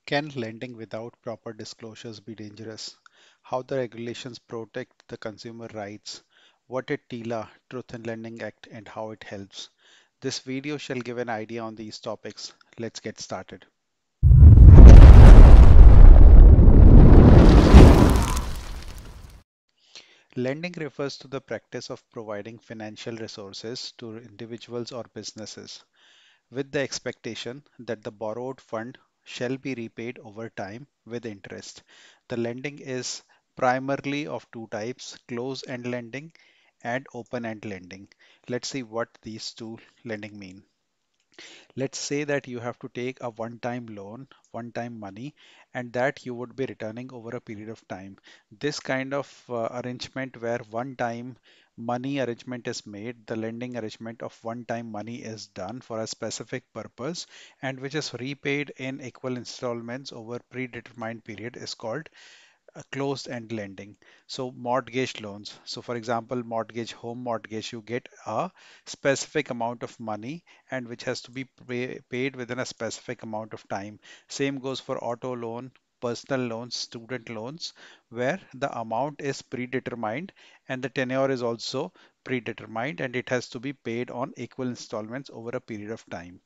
Can lending without proper disclosures be dangerous? How the regulations protect the consumer rights? What is TILA, Truth in Lending Act, and how it helps? This video shall give an idea on these topics. Let's get started. Lending refers to the practice of providing financial resources to individuals or businesses with the expectation that the borrowed fund shall be repaid over time with interest. The lending is primarily of two types, closed-end lending and open-end lending. Let's see what these two lending mean. Let's say that you have to take a one-time loan, one-time money, and that you would be returning over a period of time. This kind of arrangement where one-time money arrangement is made, the lending arrangement of one-time money is done for a specific purpose and which is repaid in equal installments over predetermined period is called closed-end lending. So mortgage loans. So for example, mortgage, home mortgage, you get a specific amount of money and which has to be paid within a specific amount of time. Same goes for auto loan, personal loans, student loans, where the amount is predetermined and the tenure is also predetermined and it has to be paid on equal installments over a period of time.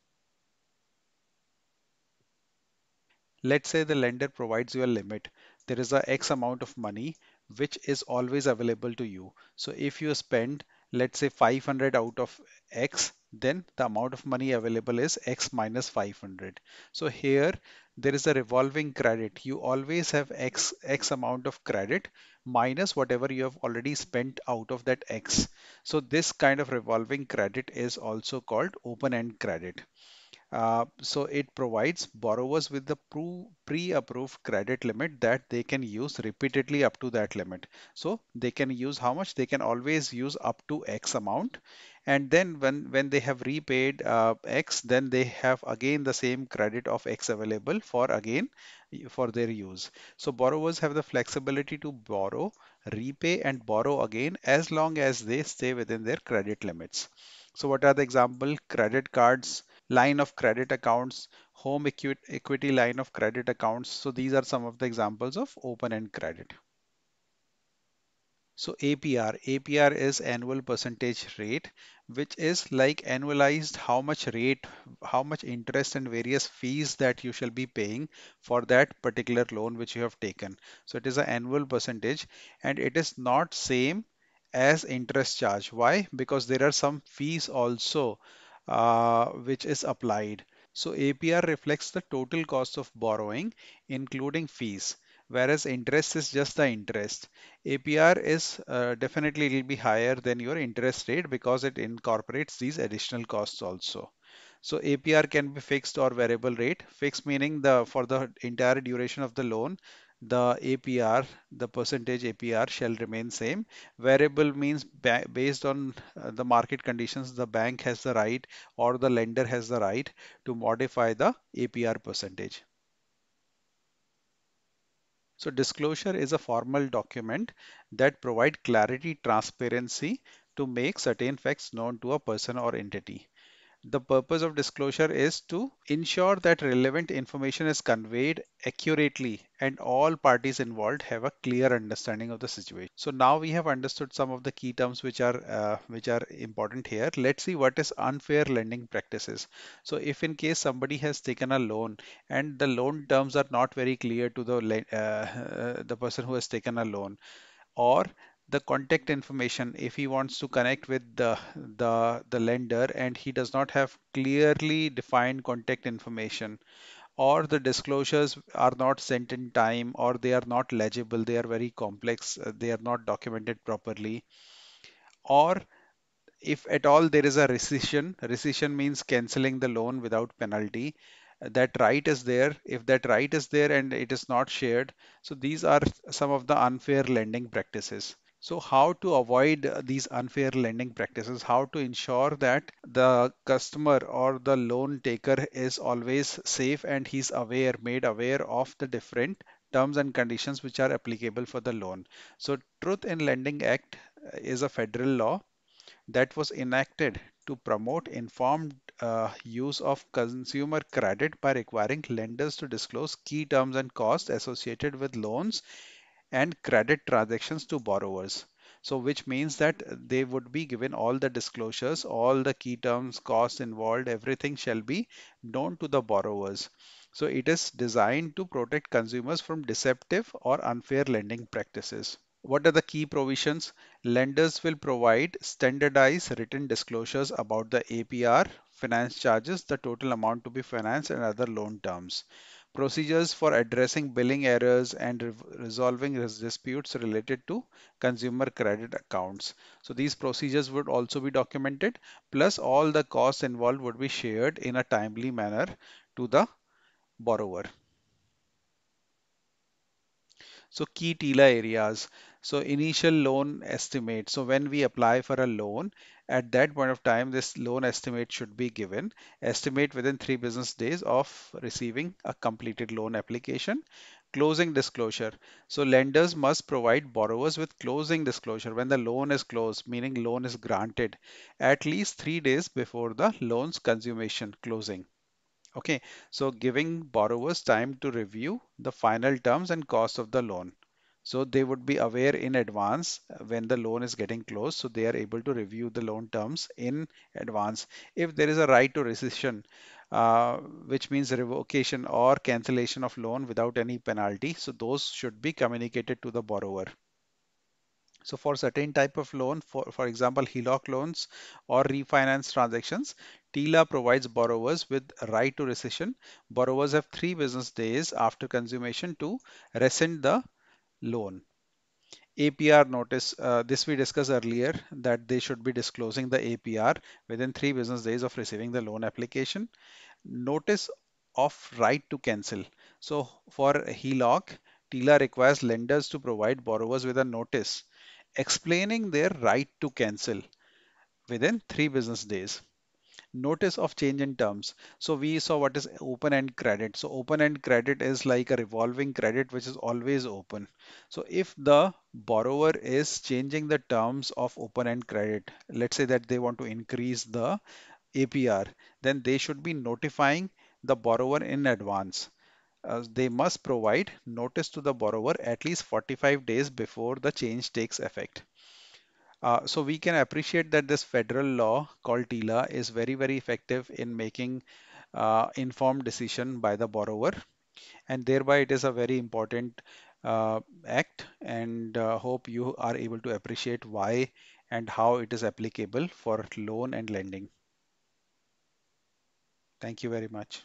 Let's say the lender provides you a limit. There is a X amount of money which is always available to you. So if you spend, let's say 500 out of X, then the amount of money available is X minus 500. So here there is a revolving credit. You always have X amount of credit minus whatever you have already spent out of that X. So this kind of revolving credit is also called open-end credit. So it provides borrowers with the pre-approved credit limit that they can use repeatedly up to that limit. So they can use how much? They can always use up to X amount. And then when they have repaid X, then they have again the same credit of X available for again for their use. So borrowers have the flexibility to borrow, repay and borrow again as long as they stay within their credit limits. So what are the example? Credit cards, line of credit accounts, home equity line of credit accounts. So these are some of the examples of open-end credit. So APR is annual percentage rate, which is like annualized how much interest and various fees that you shall be paying for that particular loan which you have taken. So it is an annual percentage and it is not same as interest charge. Why? Because there are some fees also which is applied. So APR reflects the total cost of borrowing, including fees, whereas interest is just the interest. APR is definitely it will be higher than your interest rate because it incorporates these additional costs also. So APR can be fixed or variable rate. Fixed meaning the for the entire duration of the loan, the APR, the percentage APR shall remain same. Variable means based on the market conditions, the bank has the right or the lender has the right to modify the APR percentage. So disclosure is a formal document that provide clarity, transparency to make certain facts known to a person or entity. The purpose of disclosure is to ensure that relevant information is conveyed accurately and all parties involved have a clear understanding of the situation. So now we have understood some of the key terms which are important here. Let's see what is unfair lending practices. So if in case somebody has taken a loan and the loan terms are not very clear to the person who has taken a loan, or the contact information if he wants to connect with the lender and he does not have clearly defined contact information, or the disclosures are not sent in time, or they are not legible, they are very complex, they are not documented properly, or if at all there is a rescission means canceling the loan without penalty, that right is there. If that right is there and it is not shared, so these are some of the unfair lending practices. So how to avoid these unfair lending practices, how to ensure that the customer or the loan taker is always safe and he's made aware of the different terms and conditions which are applicable for the loan. So Truth in Lending Act is a federal law that was enacted to promote informed use of consumer credit by requiring lenders to disclose key terms and costs associated with loans and credit transactions to borrowers. So, which means that they would be given all the disclosures, all the key terms, costs involved, everything shall be known to the borrowers. So, it is designed to protect consumers from deceptive or unfair lending practices. What are the key provisions? Lenders will provide standardized written disclosures about the APR, finance charges, the total amount to be financed, and other loan terms. Procedures for addressing billing errors and resolving disputes related to consumer credit accounts. So these procedures would also be documented, plus all the costs involved would be shared in a timely manner to the borrower. So key TILA areas. So initial loan estimate. So when we apply for a loan, at that point of time, this loan estimate should be given. Estimate within 3 business days of receiving a completed loan application. Closing disclosure. So lenders must provide borrowers with closing disclosure when the loan is closed, meaning loan is granted, at least 3 days before the loan's consummation closing. Okay, so giving borrowers time to review the final terms and cost of the loan. So they would be aware in advance when the loan is getting closed, so they are able to review the loan terms in advance. If there is a right to rescission, which means revocation or cancellation of loan without any penalty, so those should be communicated to the borrower. So for certain type of loan, for example, HELOC loans or refinance transactions, TILA provides borrowers with right to rescission. Borrowers have 3 business days after consummation to rescind the loan. APR notice, this we discussed earlier that they should be disclosing the APR within 3 business days of receiving the loan application. Notice of right to cancel. So for HELOC, TILA requires lenders to provide borrowers with a notice explaining their right to cancel within 3 business days. Notice of change in terms. So we saw what is open-end credit. So open-end credit is like a revolving credit which is always open. So if the borrower is changing the terms of open-end credit, let's say that they want to increase the APR, then they should be notifying the borrower in advance. They must provide notice to the borrower at least 45 days before the change takes effect. So we can appreciate that this federal law called TILA is very, very effective in making informed decision by the borrower, and thereby it is a very important act. And hope you are able to appreciate why and how it is applicable for loan and lending. Thank you very much.